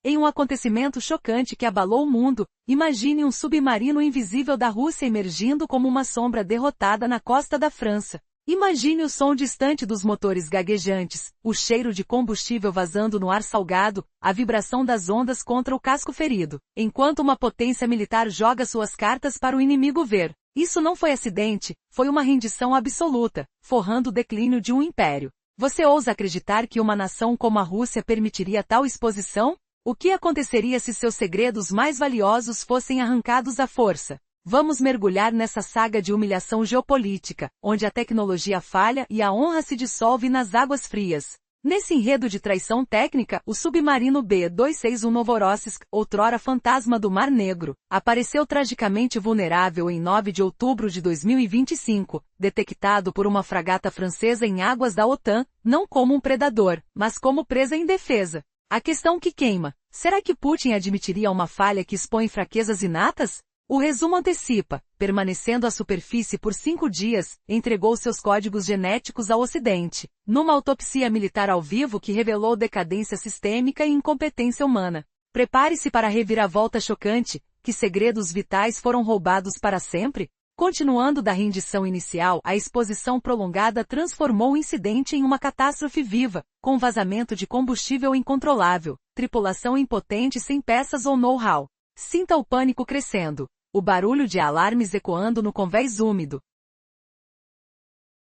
Em um acontecimento chocante que abalou o mundo, imagine um submarino invisível da Rússia emergindo como uma sombra derrotada na costa da França. Imagine o som distante dos motores gaguejantes, o cheiro de combustível vazando no ar salgado, a vibração das ondas contra o casco ferido, enquanto uma potência militar joga suas cartas para o inimigo ver. Isso não foi acidente, foi uma rendição absoluta, forrando o declínio de um império. Você ousa acreditar que uma nação como a Rússia permitiria tal exposição? O que aconteceria se seus segredos mais valiosos fossem arrancados à força? Vamos mergulhar nessa saga de humilhação geopolítica, onde a tecnologia falha e a honra se dissolve nas águas frias. Nesse enredo de traição técnica, o submarino B-261 Novorossiysk, outrora fantasma do Mar Negro, apareceu tragicamente vulnerável em 9 de outubro de 2025, detectado por uma fragata francesa em águas da OTAN, não como um predador, mas como presa indefesa. A questão que queima: será que Putin admitiria uma falha que expõe fraquezas inatas? O resumo antecipa: permanecendo à superfície por 5 dias, entregou seus códigos genéticos ao Ocidente, numa autopsia militar ao vivo que revelou decadência sistêmica e incompetência humana. Prepare-se para a reviravolta chocante: que segredos vitais foram roubados para sempre? Continuando da rendição inicial, a exposição prolongada transformou o incidente em uma catástrofe viva, com vazamento de combustível incontrolável, tripulação impotente sem peças ou know-how. Sinta o pânico crescendo. O barulho de alarmes ecoando no convés úmido.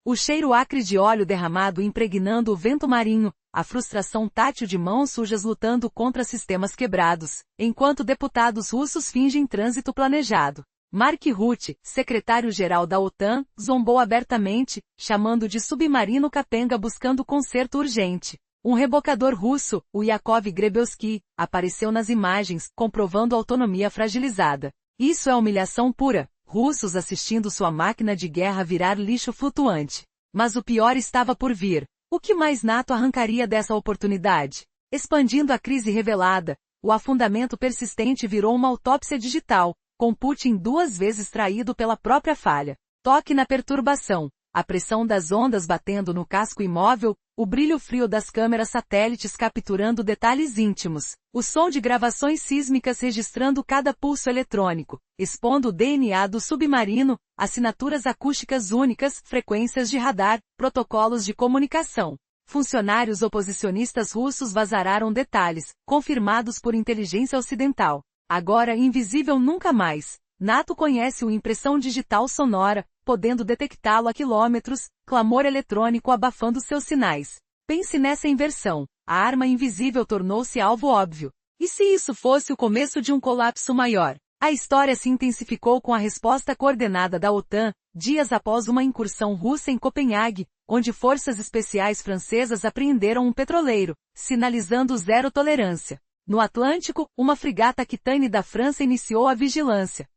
O cheiro acre de óleo derramado impregnando o vento marinho, a frustração tátil de mãos sujas lutando contra sistemas quebrados, enquanto deputados russos fingem trânsito planejado. Mark Rutte, secretário-geral da OTAN, zombou abertamente, chamando de submarino capenga buscando conserto urgente. Um rebocador russo, o Yakov Grebelsky, apareceu nas imagens, comprovando autonomia fragilizada. Isso é humilhação pura, russos assistindo sua máquina de guerra virar lixo flutuante. Mas o pior estava por vir. O que mais NATO arrancaria dessa oportunidade? Expandindo a crise revelada, o afundamento persistente virou uma autópsia digital, com Putin 2 vezes traído pela própria falha. Toque na perturbação. A pressão das ondas batendo no casco imóvel, o brilho frio das câmeras satélites capturando detalhes íntimos, o som de gravações sísmicas registrando cada pulso eletrônico, expondo o DNA do submarino, assinaturas acústicas únicas, frequências de radar, protocolos de comunicação. Funcionários oposicionistas russos vazararam detalhes, confirmados por inteligência ocidental. Agora invisível nunca mais, NATO conhece o impressão digital sonora, podendo detectá-lo a quilômetros, clamor eletrônico abafando seus sinais. Pense nessa inversão. A arma invisível tornou-se alvo óbvio. E se isso fosse o começo de um colapso maior? A história se intensificou com a resposta coordenada da OTAN, dias após uma incursão russa em Copenhague, onde forças especiais francesas apreenderam um petroleiro, sinalizando zero tolerância. No Atlântico, uma frigata Aquitaine da França iniciou a vigilância,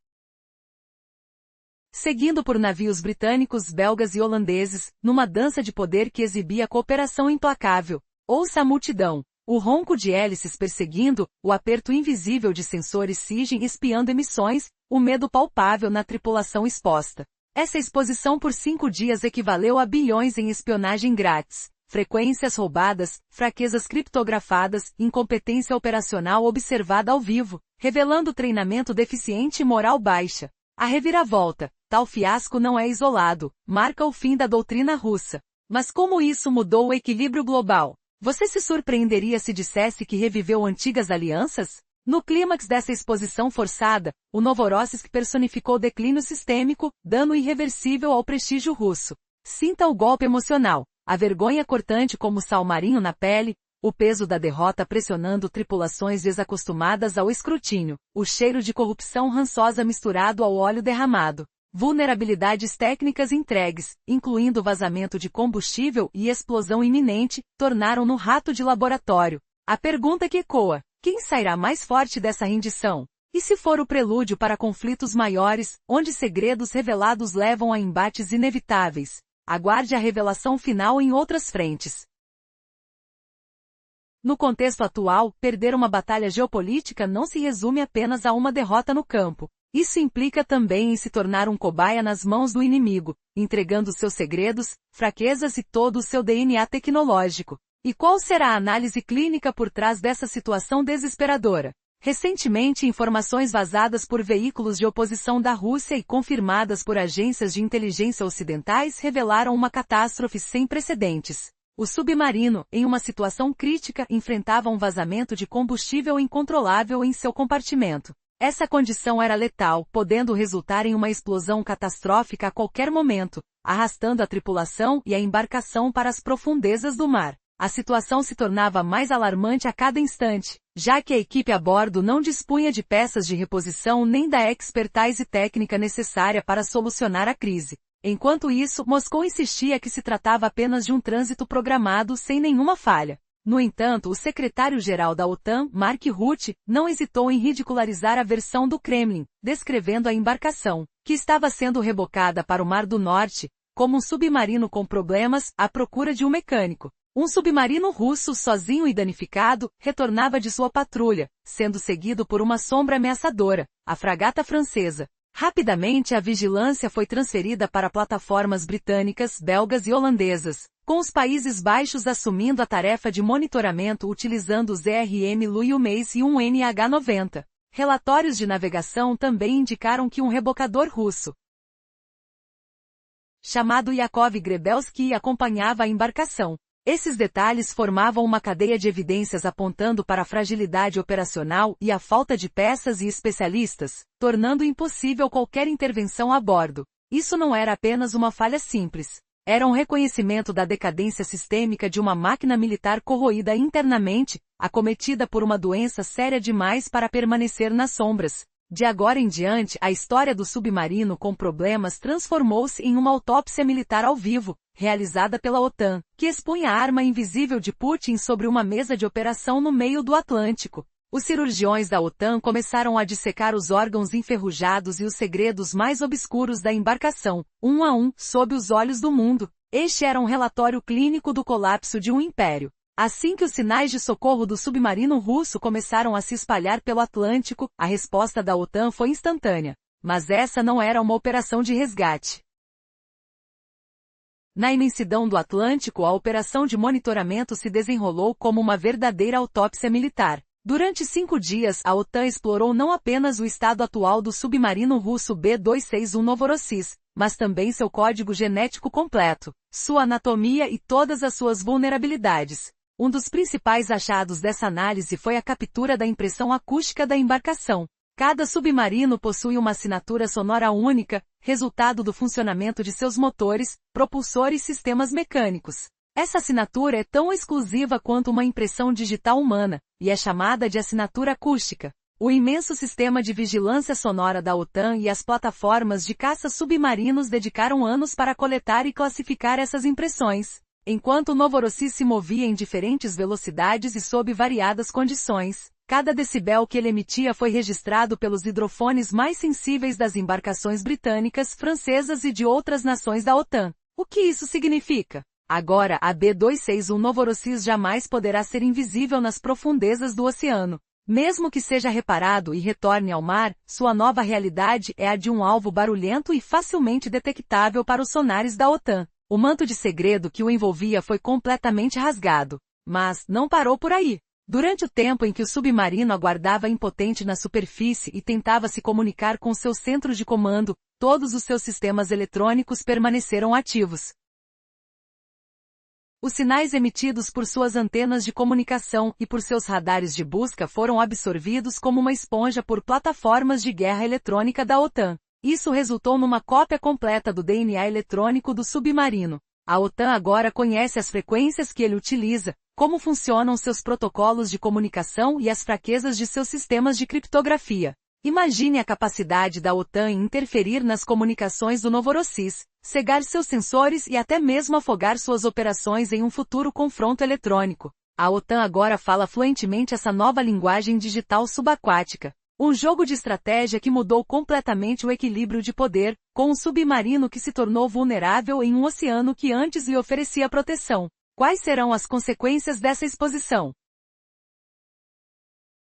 seguindo por navios britânicos, belgas e holandeses, numa dança de poder que exibia cooperação implacável. Ouça a multidão, o ronco de hélices perseguindo, o aperto invisível de sensores SIGINT espiando emissões, o medo palpável na tripulação exposta. Essa exposição por 5 dias equivaleu a bilhões em espionagem grátis, frequências roubadas, fraquezas criptografadas, incompetência operacional observada ao vivo, revelando treinamento deficiente e moral baixa. A reviravolta, tal fiasco não é isolado, marca o fim da doutrina russa. Mas como isso mudou o equilíbrio global? Você se surpreenderia se dissesse que reviveu antigas alianças? No clímax dessa exposição forçada, o Novorossiysk personificou declínio sistêmico, dano irreversível ao prestígio russo. Sinta o golpe emocional, a vergonha cortante como sal marinho na pele, o peso da derrota pressionando tripulações desacostumadas ao escrutínio, o cheiro de corrupção rançosa misturado ao óleo derramado, vulnerabilidades técnicas entregues, incluindo vazamento de combustível e explosão iminente, tornaram-no rato de laboratório. A pergunta que ecoa: quem sairá mais forte dessa rendição? E se for o prelúdio para conflitos maiores, onde segredos revelados levam a embates inevitáveis? Aguarde a revelação final em outras frentes. No contexto atual, perder uma batalha geopolítica não se resume apenas a uma derrota no campo. Isso implica também em se tornar um cobaia nas mãos do inimigo, entregando seus segredos, fraquezas e todo o seu DNA tecnológico. E qual será a análise clínica por trás dessa situação desesperadora? Recentemente, informações vazadas por veículos de oposição da Rússia e confirmadas por agências de inteligência ocidentais revelaram uma catástrofe sem precedentes. O submarino, em uma situação crítica, enfrentava um vazamento de combustível incontrolável em seu compartimento. Essa condição era letal, podendo resultar em uma explosão catastrófica a qualquer momento, arrastando a tripulação e a embarcação para as profundezas do mar. A situação se tornava mais alarmante a cada instante, já que a equipe a bordo não dispunha de peças de reposição nem da expertise técnica necessária para solucionar a crise. Enquanto isso, Moscou insistia que se tratava apenas de um trânsito programado sem nenhuma falha. No entanto, o secretário-geral da OTAN, Mark Rutte, não hesitou em ridicularizar a versão do Kremlin, descrevendo a embarcação, que estava sendo rebocada para o Mar do Norte, como um submarino com problemas, à procura de um mecânico. Um submarino russo sozinho e danificado, retornava de sua patrulha, sendo seguido por uma sombra ameaçadora, a fragata francesa. Rapidamente a vigilância foi transferida para plataformas britânicas, belgas e holandesas, com os Países Baixos assumindo a tarefa de monitoramento utilizando os ERM Louis Mace e um NH-90. Relatórios de navegação também indicaram que um rebocador russo, chamado Yakov Grebelski, acompanhava a embarcação. Esses detalhes formavam uma cadeia de evidências apontando para a fragilidade operacional e a falta de peças e especialistas, tornando impossível qualquer intervenção a bordo. Isso não era apenas uma falha simples. Era um reconhecimento da decadência sistêmica de uma máquina militar corroída internamente, acometida por uma doença séria demais para permanecer nas sombras. De agora em diante, a história do submarino com problemas transformou-se em uma autópsia militar ao vivo, realizada pela OTAN, que expunha a arma invisível de Putin sobre uma mesa de operação no meio do Atlântico. Os cirurgiões da OTAN começaram a dissecar os órgãos enferrujados e os segredos mais obscuros da embarcação, um a um, sob os olhos do mundo. Este era um relatório clínico do colapso de um império. Assim que os sinais de socorro do submarino russo começaram a se espalhar pelo Atlântico, a resposta da OTAN foi instantânea. Mas essa não era uma operação de resgate. Na imensidão do Atlântico, a operação de monitoramento se desenrolou como uma verdadeira autópsia militar. Durante 5 dias, a OTAN explorou não apenas o estado atual do submarino russo B-261 Novorossisk, mas também seu código genético completo, sua anatomia e todas as suas vulnerabilidades. Um dos principais achados dessa análise foi a captura da impressão acústica da embarcação. Cada submarino possui uma assinatura sonora única, resultado do funcionamento de seus motores, propulsores e sistemas mecânicos. Essa assinatura é tão exclusiva quanto uma impressão digital humana, e é chamada de assinatura acústica. O imenso sistema de vigilância sonora da OTAN e as plataformas de caça submarinos dedicaram anos para coletar e classificar essas impressões. Enquanto o Novorossisk se movia em diferentes velocidades e sob variadas condições, cada decibel que ele emitia foi registrado pelos hidrofones mais sensíveis das embarcações britânicas, francesas e de outras nações da OTAN. O que isso significa? Agora, a B-261 Novorossisk jamais poderá ser invisível nas profundezas do oceano. Mesmo que seja reparado e retorne ao mar, sua nova realidade é a de um alvo barulhento e facilmente detectável para os sonares da OTAN. O manto de segredo que o envolvia foi completamente rasgado. Mas não parou por aí. Durante o tempo em que o submarino aguardava impotente na superfície e tentava se comunicar com seus centros de comando, todos os seus sistemas eletrônicos permaneceram ativos. Os sinais emitidos por suas antenas de comunicação e por seus radares de busca foram absorvidos como uma esponja por plataformas de guerra eletrônica da OTAN. Isso resultou numa cópia completa do DNA eletrônico do submarino. A OTAN agora conhece as frequências que ele utiliza, como funcionam seus protocolos de comunicação e as fraquezas de seus sistemas de criptografia. Imagine a capacidade da OTAN em interferir nas comunicações do Novorossisk, cegar seus sensores e até mesmo afogar suas operações em um futuro confronto eletrônico. A OTAN agora fala fluentemente essa nova linguagem digital subaquática. Um jogo de estratégia que mudou completamente o equilíbrio de poder, com um submarino que se tornou vulnerável em um oceano que antes lhe oferecia proteção. Quais serão as consequências dessa exposição?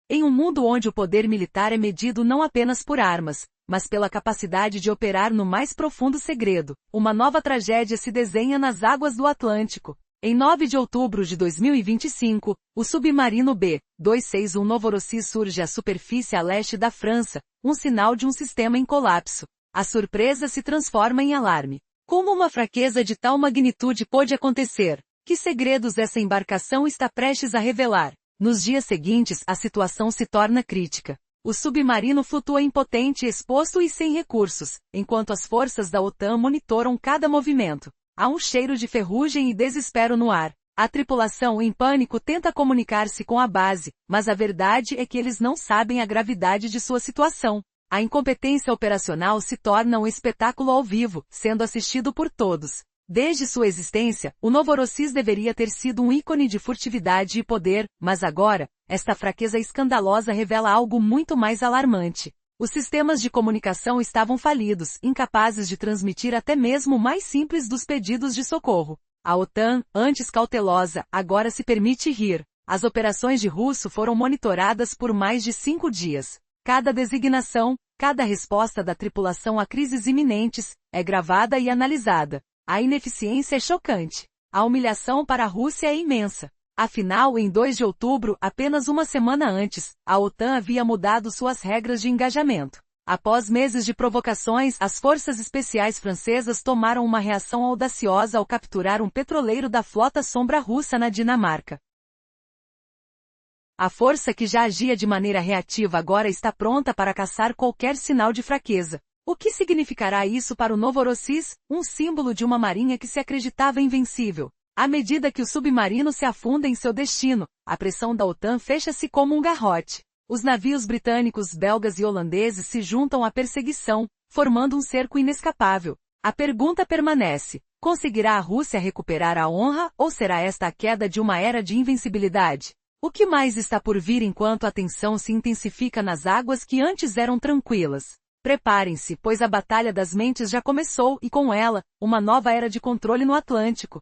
Em um mundo onde o poder militar é medido não apenas por armas, mas pela capacidade de operar no mais profundo segredo, uma nova tragédia se desenha nas águas do Atlântico. Em 9 de outubro de 2025, o submarino B-261 Novorossiysk surge à superfície a leste da França, um sinal de um sistema em colapso. A surpresa se transforma em alarme. Como uma fraqueza de tal magnitude pôde acontecer? Que segredos essa embarcação está prestes a revelar? Nos dias seguintes, a situação se torna crítica. O submarino flutua impotente, exposto e sem recursos, enquanto as forças da OTAN monitoram cada movimento. Há um cheiro de ferrugem e desespero no ar. A tripulação, em pânico, tenta comunicar-se com a base, mas a verdade é que eles não sabem a gravidade de sua situação. A incompetência operacional se torna um espetáculo ao vivo, sendo assistido por todos. Desde sua existência, o Novorossiysk deveria ter sido um ícone de furtividade e poder, mas agora, esta fraqueza escandalosa revela algo muito mais alarmante. Os sistemas de comunicação estavam falidos, incapazes de transmitir até mesmo o mais simples dos pedidos de socorro. A OTAN, antes cautelosa, agora se permite rir. As operações de russo foram monitoradas por mais de 5 dias. Cada designação, cada resposta da tripulação a crises iminentes, é gravada e analisada. A ineficiência é chocante. A humilhação para a Rússia é imensa. Afinal, em 2 de outubro, apenas uma semana antes, a OTAN havia mudado suas regras de engajamento. Após meses de provocações, as forças especiais francesas tomaram uma reação audaciosa ao capturar um petroleiro da flota sombra russa na Dinamarca. A força que já agia de maneira reativa agora está pronta para caçar qualquer sinal de fraqueza. O que significará isso para o Novorossiysk, um símbolo de uma marinha que se acreditava invencível? À medida que o submarino se afunda em seu destino, a pressão da OTAN fecha-se como um garrote. Os navios britânicos, belgas e holandeses se juntam à perseguição, formando um cerco inescapável. A pergunta permanece: conseguirá a Rússia recuperar a honra, ou será esta a queda de uma era de invencibilidade? O que mais está por vir enquanto a tensão se intensifica nas águas que antes eram tranquilas? Preparem-se, pois a batalha das mentes já começou e com ela, uma nova era de controle no Atlântico.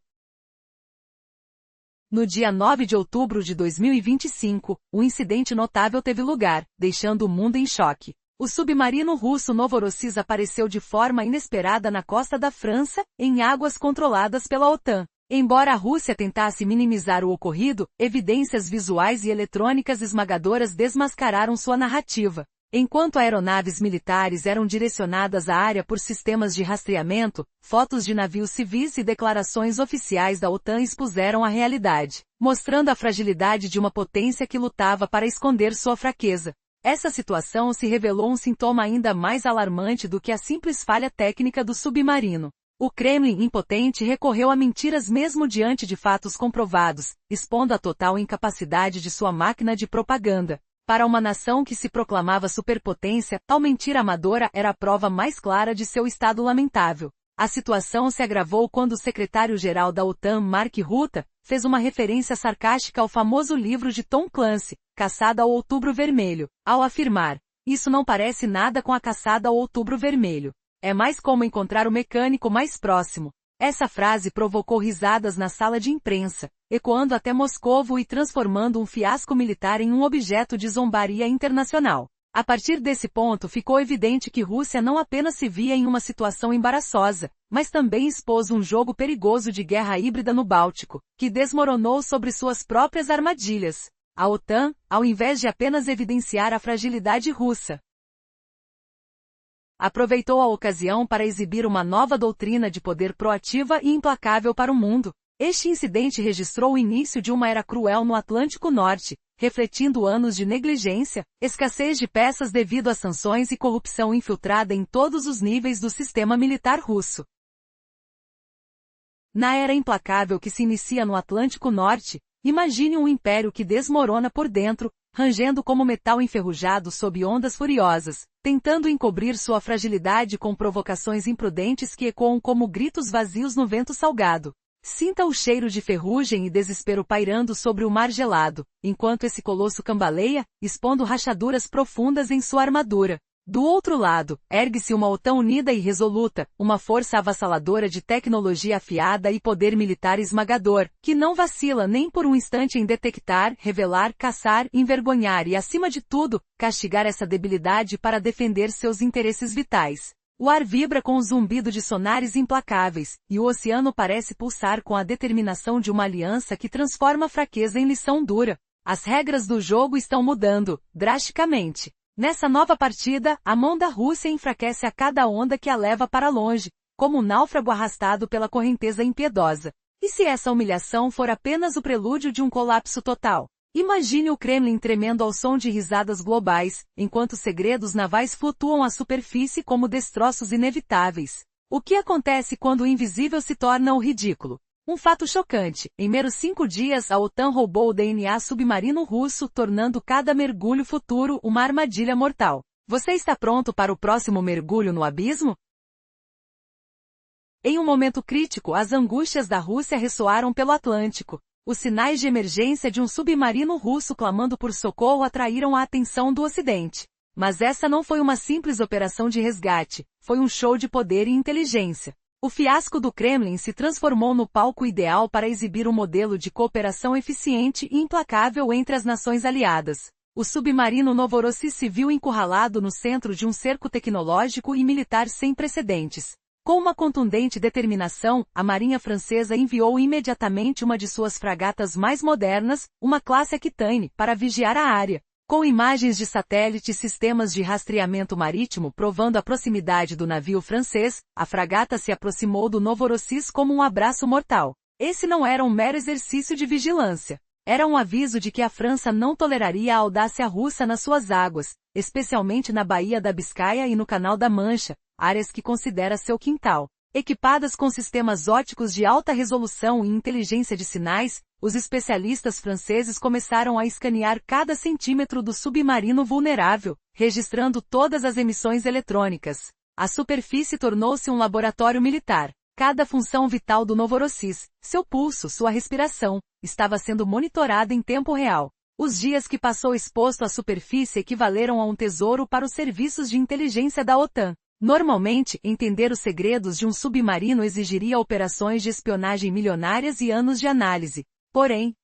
No dia 9 de outubro de 2025, um incidente notável teve lugar, deixando o mundo em choque. O submarino russo Novorossiysk apareceu de forma inesperada na costa da França, em águas controladas pela OTAN. Embora a Rússia tentasse minimizar o ocorrido, evidências visuais e eletrônicas esmagadoras desmascararam sua narrativa. Enquanto aeronaves militares eram direcionadas à área por sistemas de rastreamento, fotos de navios civis e declarações oficiais da OTAN expuseram a realidade, mostrando a fragilidade de uma potência que lutava para esconder sua fraqueza. Essa situação se revelou um sintoma ainda mais alarmante do que a simples falha técnica do submarino. O Kremlin, impotente, recorreu a mentiras mesmo diante de fatos comprovados, expondo a total incapacidade de sua máquina de propaganda. Para uma nação que se proclamava superpotência, tal mentira amadora era a prova mais clara de seu estado lamentável. A situação se agravou quando o secretário-geral da OTAN, Mark Rutte, fez uma referência sarcástica ao famoso livro de Tom Clancy, Caçada ao Outubro Vermelho, ao afirmar: "Isso não parece nada com a caçada ao Outubro Vermelho. É mais como encontrar o mecânico mais próximo." Essa frase provocou risadas na sala de imprensa, ecoando até Moscovo e transformando um fiasco militar em um objeto de zombaria internacional. A partir desse ponto ficou evidente que Rússia não apenas se via em uma situação embaraçosa, mas também expôs um jogo perigoso de guerra híbrida no Báltico, que desmoronou sobre suas próprias armadilhas. A OTAN, ao invés de apenas evidenciar a fragilidade russa, aproveitou a ocasião para exibir uma nova doutrina de poder proativa e implacável para o mundo. Este incidente registrou o início de uma era cruel no Atlântico Norte, refletindo anos de negligência, escassez de peças devido a sanções e corrupção infiltrada em todos os níveis do sistema militar russo. Na era implacável que se inicia no Atlântico Norte, imagine um império que desmorona por dentro, rangendo como metal enferrujado sob ondas furiosas, tentando encobrir sua fragilidade com provocações imprudentes que ecoam como gritos vazios no vento salgado. Sinta o cheiro de ferrugem e desespero pairando sobre o mar gelado, enquanto esse colosso cambaleia, expondo rachaduras profundas em sua armadura. Do outro lado, ergue-se uma OTAN unida e resoluta, uma força avassaladora de tecnologia afiada e poder militar esmagador, que não vacila nem por um instante em detectar, revelar, caçar, envergonhar e, acima de tudo, castigar essa debilidade para defender seus interesses vitais. O ar vibra com o zumbido de sonares implacáveis, e o oceano parece pulsar com a determinação de uma aliança que transforma a fraqueza em lição dura. As regras do jogo estão mudando, drasticamente. Nessa nova partida, a mão da Rússia enfraquece a cada onda que a leva para longe, como um náufrago arrastado pela correnteza impiedosa. E se essa humilhação for apenas o prelúdio de um colapso total? Imagine o Kremlin tremendo ao som de risadas globais, enquanto segredos navais flutuam à superfície como destroços inevitáveis. O que acontece quando o invisível se torna o ridículo? Um fato chocante: em meros 5 dias a OTAN roubou o DNA submarino russo, tornando cada mergulho futuro uma armadilha mortal. Você está pronto para o próximo mergulho no abismo? Em um momento crítico, as angústias da Rússia ressoaram pelo Atlântico. Os sinais de emergência de um submarino russo clamando por socorro atraíram a atenção do Ocidente. Mas essa não foi uma simples operação de resgate, foi um show de poder e inteligência. O fiasco do Kremlin se transformou no palco ideal para exibir um modelo de cooperação eficiente e implacável entre as nações aliadas. O submarino Novorossiysk se viu encurralado no centro de um cerco tecnológico e militar sem precedentes. Com uma contundente determinação, a Marinha Francesa enviou imediatamente uma de suas fragatas mais modernas, uma classe Aquitaine, para vigiar a área. Com imagens de satélite e sistemas de rastreamento marítimo provando a proximidade do navio francês, a fragata se aproximou do Novorossiysk como um abraço mortal. Esse não era um mero exercício de vigilância. Era um aviso de que a França não toleraria a audácia russa nas suas águas, especialmente na Baía da Biscaia e no Canal da Mancha, áreas que considera seu quintal. Equipadas com sistemas ópticos de alta resolução e inteligência de sinais, os especialistas franceses começaram a escanear cada centímetro do submarino vulnerável, registrando todas as emissões eletrônicas. A superfície tornou-se um laboratório militar. Cada função vital do Novorossiysk, seu pulso, sua respiração, estava sendo monitorada em tempo real. Os dias que passou exposto à superfície equivaleram a um tesouro para os serviços de inteligência da OTAN. Normalmente, entender os segredos de um submarino exigiria operações de espionagem milionárias e anos de análise. Porém,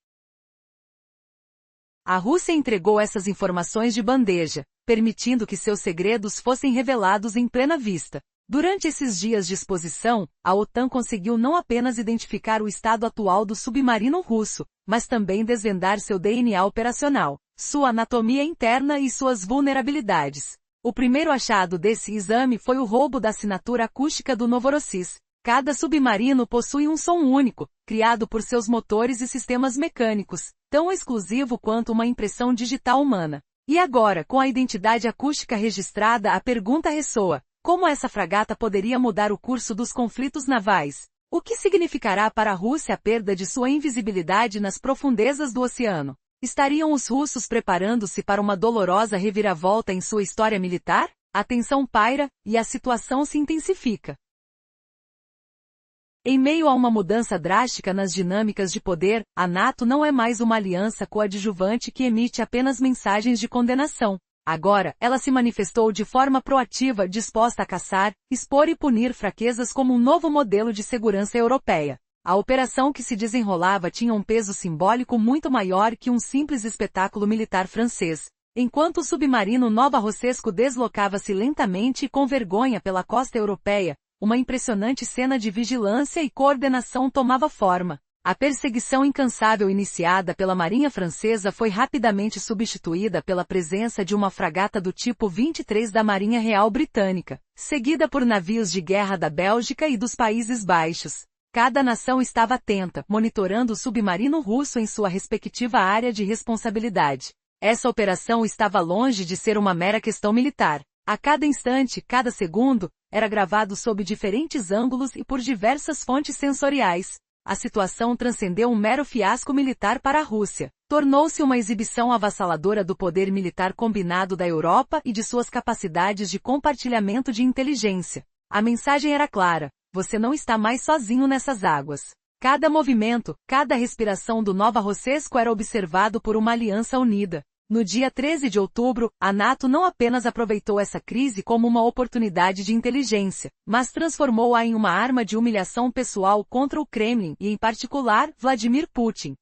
a Rússia entregou essas informações de bandeja, permitindo que seus segredos fossem revelados em plena vista. Durante esses dias de exposição, a OTAN conseguiu não apenas identificar o estado atual do submarino russo, mas também desvendar seu DNA operacional, sua anatomia interna e suas vulnerabilidades. O primeiro achado desse exame foi o roubo da assinatura acústica do Novorossiysk. Cada submarino possui um som único, criado por seus motores e sistemas mecânicos, tão exclusivo quanto uma impressão digital humana. E agora, com a identidade acústica registrada, a pergunta ressoa: como essa fragata poderia mudar o curso dos conflitos navais? O que significará para a Rússia a perda de sua invisibilidade nas profundezas do oceano? Estariam os russos preparando-se para uma dolorosa reviravolta em sua história militar? A tensão paira, e a situação se intensifica. Em meio a uma mudança drástica nas dinâmicas de poder, a NATO não é mais uma aliança coadjuvante que emite apenas mensagens de condenação. Agora, ela se manifestou de forma proativa, disposta a caçar, expor e punir fraquezas como um novo modelo de segurança europeia. A operação que se desenrolava tinha um peso simbólico muito maior que um simples espetáculo militar francês. Enquanto o submarino Novorossiysk deslocava-se lentamente e com vergonha pela costa europeia, uma impressionante cena de vigilância e coordenação tomava forma. A perseguição incansável iniciada pela Marinha Francesa foi rapidamente substituída pela presença de uma fragata do tipo 23 da Marinha Real Britânica, seguida por navios de guerra da Bélgica e dos Países Baixos. Cada nação estava atenta, monitorando o submarino russo em sua respectiva área de responsabilidade. Essa operação estava longe de ser uma mera questão militar. A cada instante, cada segundo, era gravado sob diferentes ângulos e por diversas fontes sensoriais. A situação transcendeu um mero fiasco militar para a Rússia. Tornou-se uma exibição avassaladora do poder militar combinado da Europa e de suas capacidades de compartilhamento de inteligência. A mensagem era clara: você não está mais sozinho nessas águas. Cada movimento, cada respiração do Novorossiysk era observado por uma aliança unida. No dia 13 de outubro, a NATO não apenas aproveitou essa crise como uma oportunidade de inteligência, mas transformou-a em uma arma de humilhação pessoal contra o Kremlin e, em particular, Vladimir Putin.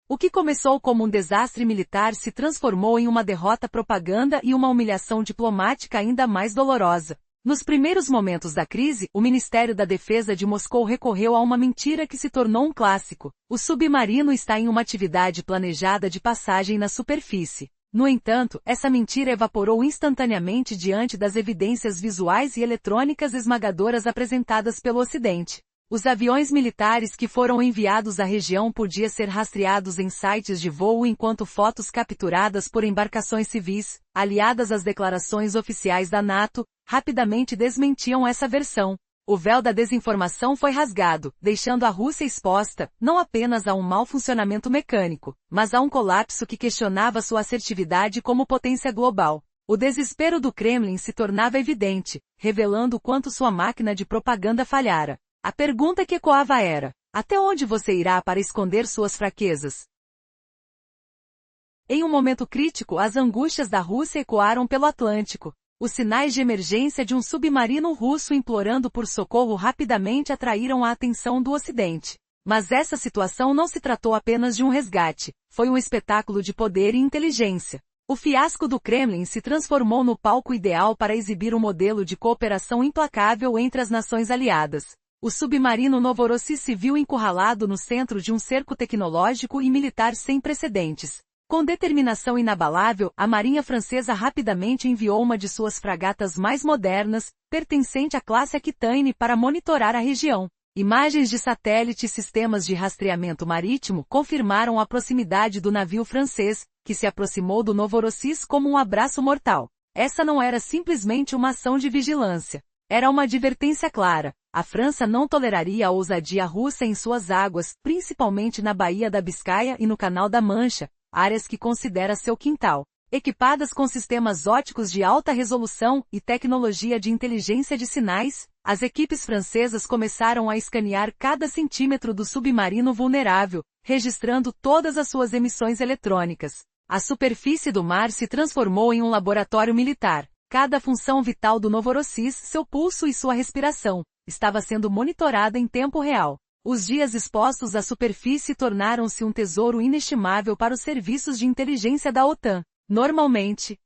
O que começou como um desastre militar se transformou em uma derrota propaganda e uma humilhação diplomática ainda mais dolorosa. Nos primeiros momentos da crise, o Ministério da Defesa de Moscou recorreu a uma mentira que se tornou um clássico. O submarino está em uma atividade planejada de passagem na superfície. No entanto, essa mentira evaporou instantaneamente diante das evidências visuais e eletrônicas esmagadoras apresentadas pelo Ocidente. Os aviões militares que foram enviados à região podiam ser rastreados em sites de voo enquanto fotos capturadas por embarcações civis, aliadas às declarações oficiais da NATO, rapidamente desmentiam essa versão. O véu da desinformação foi rasgado, deixando a Rússia exposta, não apenas a um mau funcionamento mecânico, mas a um colapso que questionava sua assertividade como potência global. O desespero do Kremlin se tornava evidente, revelando quanto sua máquina de propaganda falhara. A pergunta que ecoava era: até onde você irá para esconder suas fraquezas? Em um momento crítico, as angústias da Rússia ecoaram pelo Atlântico. Os sinais de emergência de um submarino russo implorando por socorro rapidamente atraíram a atenção do Ocidente. Mas essa situação não se tratou apenas de um resgate, foi um espetáculo de poder e inteligência. O fiasco do Kremlin se transformou no palco ideal para exibir um modelo de cooperação implacável entre as nações aliadas. O submarino Novorossiysk se viu encurralado no centro de um cerco tecnológico e militar sem precedentes. Com determinação inabalável, a Marinha Francesa rapidamente enviou uma de suas fragatas mais modernas, pertencente à classe Aquitaine, para monitorar a região. Imagens de satélite e sistemas de rastreamento marítimo confirmaram a proximidade do navio francês, que se aproximou do Novorossiysk como um abraço mortal. Essa não era simplesmente uma ação de vigilância. Era uma advertência clara. A França não toleraria a ousadia russa em suas águas, principalmente na Baía da Biscaia e no Canal da Mancha, áreas que considera seu quintal. Equipadas com sistemas ópticos de alta resolução e tecnologia de inteligência de sinais, as equipes francesas começaram a escanear cada centímetro do submarino vulnerável, registrando todas as suas emissões eletrônicas. A superfície do mar se transformou em um laboratório militar. Cada função vital do Novorossiysk, seu pulso e sua respiração, estava sendo monitorada em tempo real. Os dias expostos à superfície tornaram-se um tesouro inestimável para os serviços de inteligência da OTAN. Normalmente,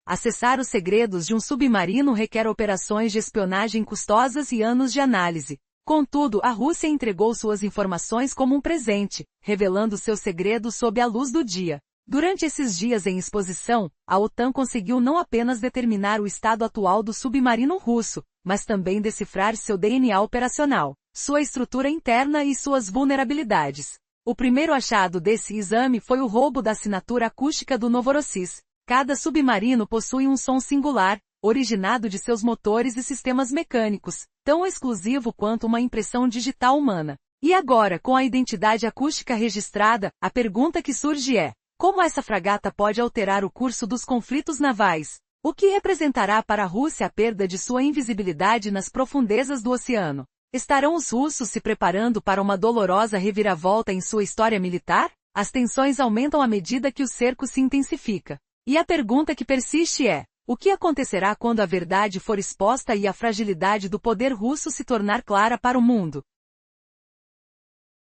acessar os segredos de um submarino requer operações de espionagem custosas e anos de análise. Contudo, a Rússia entregou suas informações como um presente, revelando seus segredos sob a luz do dia. Durante esses dias em exposição, a OTAN conseguiu não apenas determinar o estado atual do submarino russo, mas também decifrar seu DNA operacional, sua estrutura interna e suas vulnerabilidades. O primeiro achado desse exame foi o roubo da assinatura acústica do Novorossiysk. Cada submarino possui um som singular, originado de seus motores e sistemas mecânicos, tão exclusivo quanto uma impressão digital humana. E agora, com a identidade acústica registrada, a pergunta que surge é: como essa fragata pode alterar o curso dos conflitos navais? O que representará para a Rússia a perda de sua invisibilidade nas profundezas do oceano? Estarão os russos se preparando para uma dolorosa reviravolta em sua história militar? As tensões aumentam à medida que o cerco se intensifica. E a pergunta que persiste é: o que acontecerá quando a verdade for exposta e a fragilidade do poder russo se tornar clara para o mundo?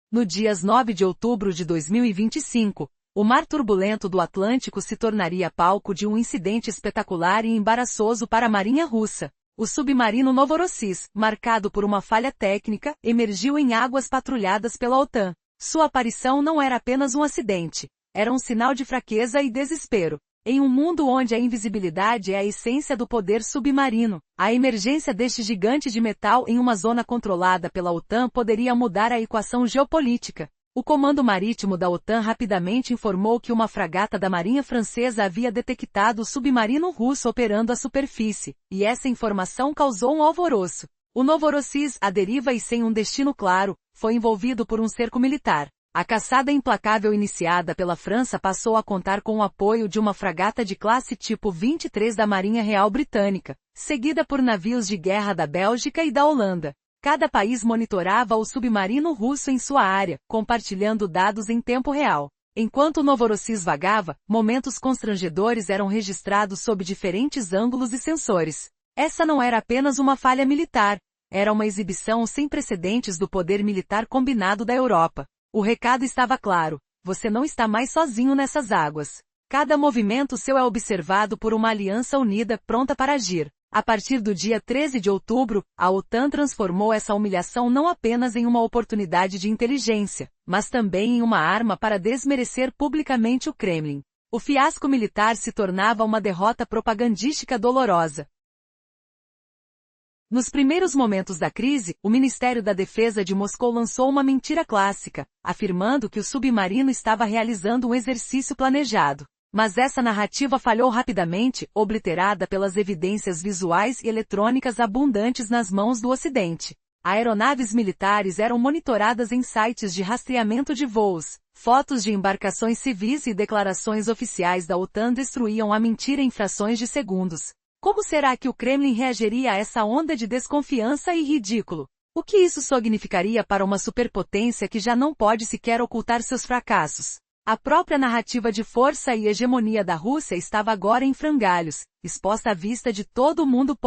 No dia 9 de outubro de 2025, o mar turbulento do Atlântico se tornaria palco de um incidente espetacular e embaraçoso para a Marinha Russa. O submarino Novorossiysk, marcado por uma falha técnica, emergiu em águas patrulhadas pela OTAN. Sua aparição não era apenas um acidente, era um sinal de fraqueza e desespero. Em um mundo onde a invisibilidade é a essência do poder submarino, a emergência deste gigante de metal em uma zona controlada pela OTAN poderia mudar a equação geopolítica. O Comando Marítimo da OTAN rapidamente informou que uma fragata da Marinha Francesa havia detectado o submarino russo operando à superfície, e essa informação causou um alvoroço. O Novorossiysk, à deriva e sem um destino claro, foi envolvido por um cerco militar. A caçada implacável iniciada pela França passou a contar com o apoio de uma fragata de classe tipo 23 da Marinha Real Britânica, seguida por navios de guerra da Bélgica e da Holanda. Cada país monitorava o submarino russo em sua área, compartilhando dados em tempo real. Enquanto o Novorossiysk vagava, momentos constrangedores eram registrados sob diferentes ângulos e sensores. Essa não era apenas uma falha militar, era uma exibição sem precedentes do poder militar combinado da Europa. O recado estava claro: você não está mais sozinho nessas águas. Cada movimento seu é observado por uma aliança unida, pronta para agir. A partir do dia 13 de outubro, a OTAN transformou essa humilhação não apenas em uma oportunidade de inteligência, mas também em uma arma para desmerecer publicamente o Kremlin. O fiasco militar se tornava uma derrota propagandística dolorosa. Nos primeiros momentos da crise, o Ministério da Defesa de Moscou lançou uma mentira clássica, afirmando que o submarino estava realizando um exercício planejado. Mas essa narrativa falhou rapidamente, obliterada pelas evidências visuais e eletrônicas abundantes nas mãos do Ocidente. Aeronaves militares eram monitoradas em sites de rastreamento de voos, fotos de embarcações civis e declarações oficiais da OTAN destruíam a mentira em frações de segundos. Como será que o Kremlin reagiria a essa onda de desconfiança e ridículo? O que isso significaria para uma superpotência que já não pode sequer ocultar seus fracassos? A própria narrativa de força e hegemonia da Rússia estava agora em frangalhos, exposta à vista de todo mundo.